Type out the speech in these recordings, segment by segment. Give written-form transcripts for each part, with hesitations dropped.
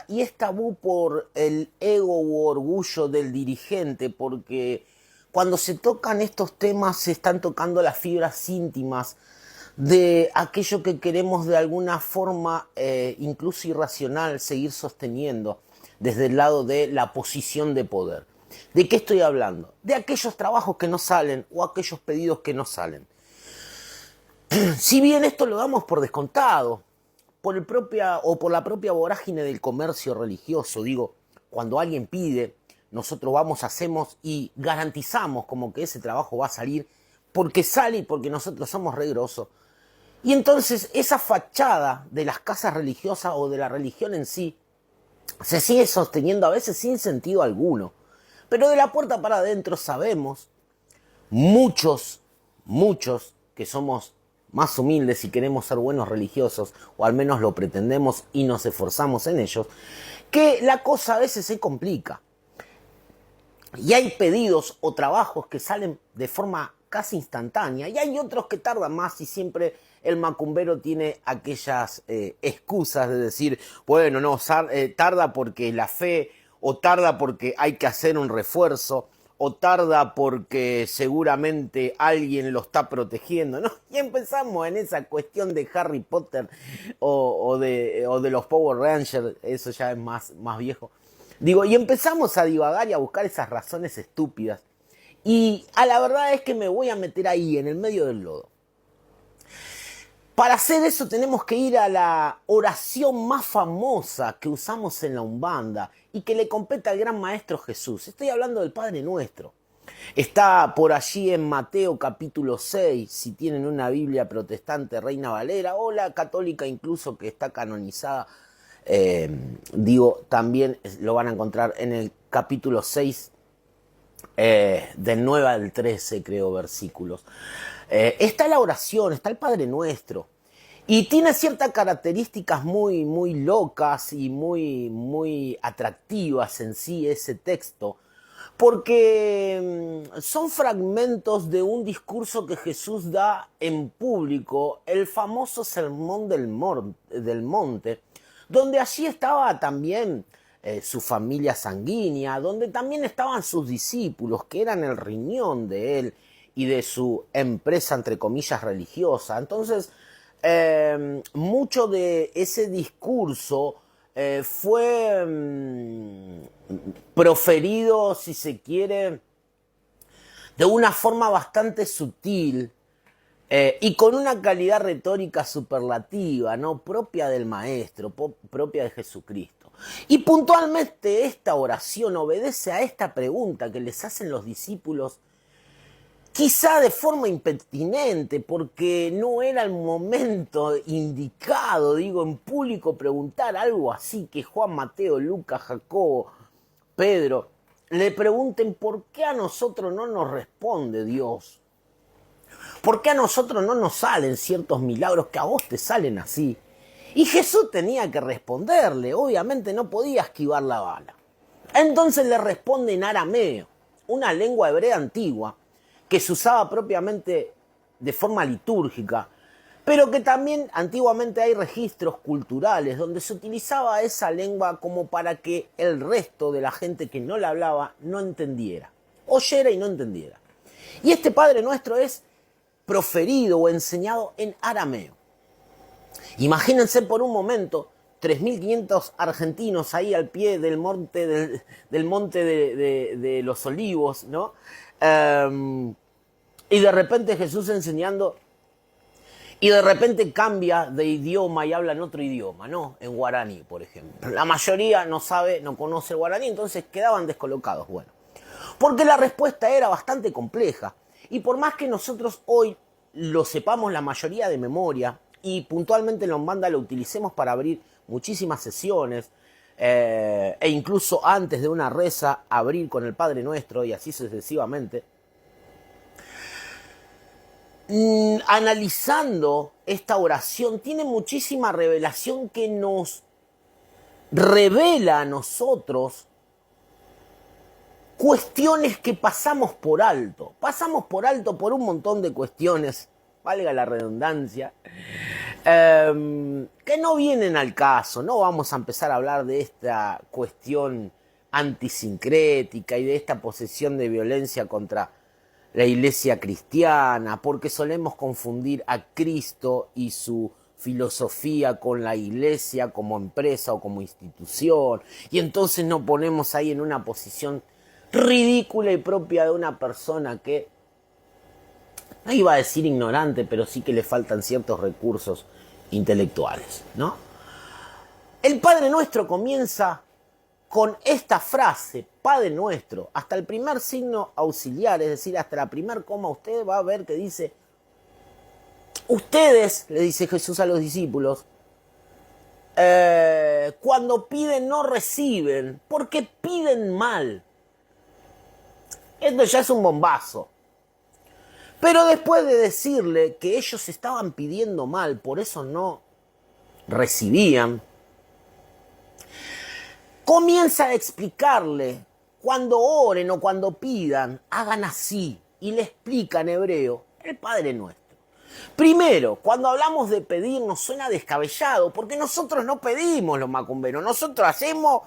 Y es tabú por el ego u orgullo del dirigente, porque cuando se tocan estos temas se están tocando las fibras íntimas de aquello que queremos de alguna forma, incluso irracional, seguir sosteniendo desde el lado de la posición de poder. ¿De qué estoy hablando? De aquellos trabajos que no salen o aquellos pedidos que no salen. Si bien esto lo damos por descontado, por la propia vorágine del comercio religioso, digo, cuando alguien pide, nosotros vamos, hacemos y garantizamos como que ese trabajo va a salir porque sale y porque nosotros somos regrosos. Y entonces esa fachada de las casas religiosas o de la religión en sí se sigue sosteniendo a veces sin sentido alguno. Pero de la puerta para adentro sabemos, muchos que somos más humildes y queremos ser buenos religiosos, o al menos lo pretendemos y nos esforzamos en ellos, que la cosa a veces se complica. Y hay pedidos o trabajos que salen de forma casi instantánea, y hay otros que tardan más, y siempre el macumbero tiene aquellas excusas de decir, bueno, no, tarda porque la fe, o tarda porque hay que hacer un refuerzo, o tarda porque seguramente alguien lo está protegiendo, ¿no? Y empezamos en esa cuestión de Harry Potter o de los Power Rangers, eso ya es más viejo. Digo, y empezamos a divagar y a buscar esas razones estúpidas. Y a la verdad es que me voy a meter ahí, en el medio del lodo. Para hacer eso tenemos que ir a la oración más famosa que usamos en la Umbanda y que le compete al gran maestro Jesús. Estoy hablando del Padre Nuestro. Está por allí en Mateo capítulo 6, si tienen una Biblia protestante Reina Valera, o la católica incluso que está canonizada, también lo van a encontrar en el capítulo 6, del 9 al 13, creo, versículos. Está la oración, está el Padre Nuestro. Y tiene ciertas características muy locas y muy atractivas en sí ese texto, porque son fragmentos de un discurso que Jesús da en público, el famoso Sermón del Monte, donde allí estaba también su familia sanguínea, donde también estaban sus discípulos, que eran el riñón de él y de su empresa, entre comillas, religiosa. Entonces, mucho de ese discurso fue proferido, si se quiere, de una forma bastante sutil, y con una calidad retórica superlativa, ¿no? Propia del Maestro, propia de Jesucristo. Y puntualmente esta oración obedece a esta pregunta que les hacen los discípulos, quizá de forma impertinente, porque no era el momento indicado, digo, en público preguntar algo así, que Juan, Mateo, Lucas, Jacobo, Pedro, le pregunten por qué a nosotros no nos responde Dios. ¿Por qué a nosotros no nos salen ciertos milagros que a vos te salen así? Y Jesús tenía que responderle, obviamente no podía esquivar la bala. Entonces le responde en arameo, una lengua hebrea antigua, que se usaba propiamente de forma litúrgica, pero que también antiguamente hay registros culturales donde se utilizaba esa lengua como para que el resto de la gente que no la hablaba no entendiera, oyera y no entendiera. Y este Padre Nuestro es proferido o enseñado en arameo. Imagínense por un momento 3.500 argentinos ahí al pie del monte de los Olivos, ¿no? Y de repente Jesús enseñando, y de repente cambia de idioma y habla en otro idioma, ¿no? En guaraní, por ejemplo. La mayoría no sabe, no conoce el guaraní, entonces quedaban descolocados. Bueno, porque la respuesta era bastante compleja. Y por más que nosotros hoy lo sepamos la mayoría de memoria, y puntualmente en la Umbanda lo utilicemos para abrir muchísimas sesiones, e incluso antes de una reza abrir con el Padre Nuestro y así sucesivamente, analizando esta oración tiene muchísima revelación que nos revela a nosotros cuestiones que pasamos por alto. Pasamos por alto por un montón de cuestiones, valga la redundancia, que no vienen al caso. No vamos a empezar a hablar de esta cuestión antisincrética y de esta posesión de violencia contra la iglesia cristiana, porque solemos confundir a Cristo y su filosofía con la iglesia como empresa o como institución, y entonces nos ponemos ahí en una posición ridícula y propia de una persona que, no iba a decir ignorante, pero sí que le faltan ciertos recursos intelectuales, ¿no? El Padre Nuestro comienza con esta frase, Padre Nuestro, hasta el primer signo auxiliar, es decir, hasta la primer coma, usted va a ver que dice, ustedes, le dice Jesús a los discípulos, cuando piden no reciben, porque piden mal. Esto ya es un bombazo. Pero después de decirle que ellos estaban pidiendo mal, por eso no recibían, comienza a explicarle, cuando oren o cuando pidan, hagan así. Y le explica en hebreo el Padre Nuestro. Primero, cuando hablamos de pedir nos suena descabellado, porque nosotros no pedimos los macumberos, nosotros hacemos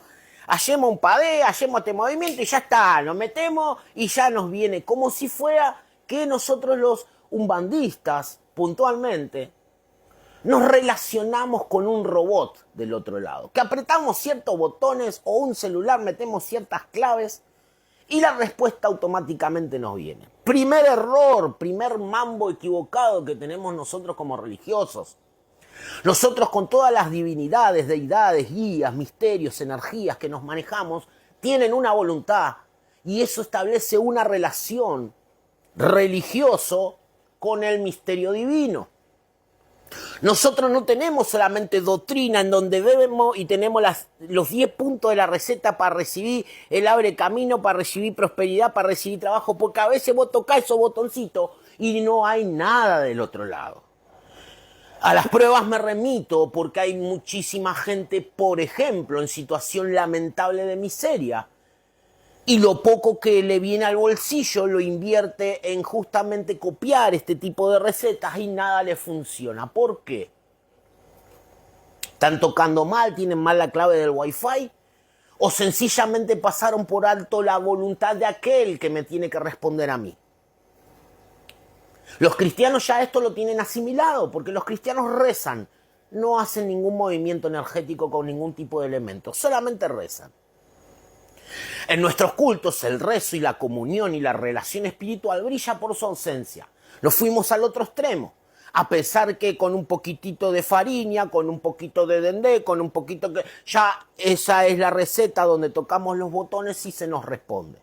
un padé, hacemos este movimiento y ya está, nos metemos y ya nos viene, como si fuera que nosotros los umbandistas, puntualmente, nos relacionamos con un robot del otro lado, que apretamos ciertos botones o un celular, metemos ciertas claves y la respuesta automáticamente nos viene. Primer error, primer mambo equivocado que tenemos nosotros como religiosos. Nosotros con todas las divinidades, deidades, guías, misterios, energías que nos manejamos, tienen una voluntad y eso establece una relación religioso con el misterio divino. Nosotros no tenemos solamente doctrina en donde bebemos y tenemos los 10 puntos de la receta para recibir el abre camino, para recibir prosperidad, para recibir trabajo, porque a veces vos tocás esos botoncitos y no hay nada del otro lado. A las pruebas me remito porque hay muchísima gente, por ejemplo, en situación lamentable de miseria, y lo poco que le viene al bolsillo lo invierte en justamente copiar este tipo de recetas y nada le funciona. ¿Por qué? ¿Están tocando mal? ¿Tienen mal la clave del Wi-Fi? ¿O sencillamente pasaron por alto la voluntad de aquel que me tiene que responder a mí? Los cristianos ya esto lo tienen asimilado, porque los cristianos rezan, no hacen ningún movimiento energético con ningún tipo de elemento, solamente rezan. En nuestros cultos el rezo y la comunión y la relación espiritual brilla por su ausencia. Nos fuimos al otro extremo, a pesar que con un poquitito de farina, con un poquito de dendé, con un poquito que... ya esa es la receta donde tocamos los botones y se nos responde.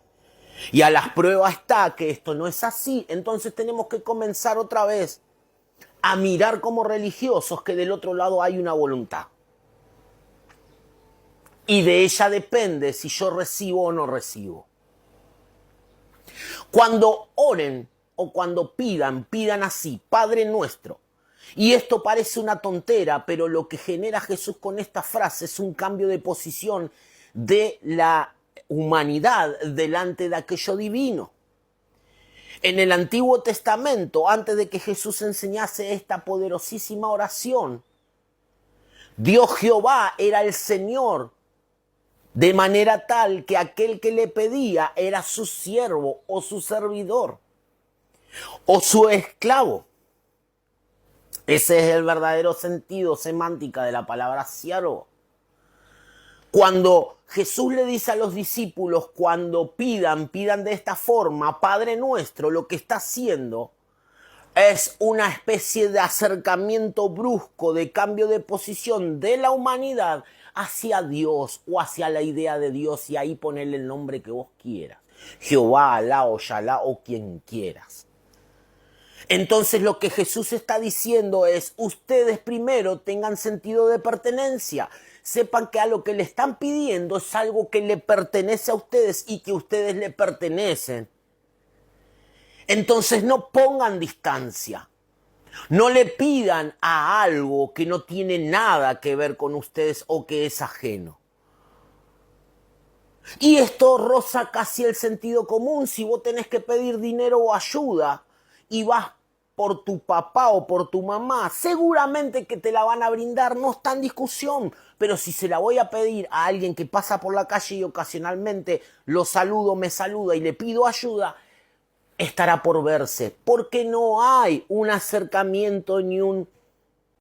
Y a las pruebas está que esto no es así, entonces tenemos que comenzar otra vez a mirar como religiosos que del otro lado hay una voluntad. Y de ella depende si yo recibo o no recibo. Cuando oren o cuando pidan así, Padre Nuestro. Y esto parece una tontera, pero lo que genera Jesús con esta frase es un cambio de posición de la humanidad delante de aquello divino. En el Antiguo Testamento, antes de que Jesús enseñase esta poderosísima oración, Dios Jehová era el Señor, de manera tal que aquel que le pedía era su siervo o su servidor o su esclavo. Ese es el verdadero sentido semántica de la palabra siervo. Cuando Jesús le dice a los discípulos, cuando pidan de esta forma, Padre Nuestro, lo que está haciendo es una especie de acercamiento brusco, de cambio de posición de la humanidad hacia Dios o hacia la idea de Dios, y ahí ponerle el nombre que vos quieras. Jehová, Alá o Yalá o quien quieras. Entonces lo que Jesús está diciendo es, ustedes primero tengan sentido de pertenencia. Sepan que a lo que le están pidiendo es algo que le pertenece a ustedes y que ustedes le pertenecen. Entonces no pongan distancia. No le pidan a algo que no tiene nada que ver con ustedes o que es ajeno. Y esto roza casi el sentido común. Si vos tenés que pedir dinero o ayuda y vas por tu papá o por tu mamá, seguramente que te la van a brindar, no está en discusión. Pero si se la voy a pedir a alguien que pasa por la calle y ocasionalmente lo saludo, me saluda y le pido ayuda, estará por verse, porque no hay un acercamiento ni un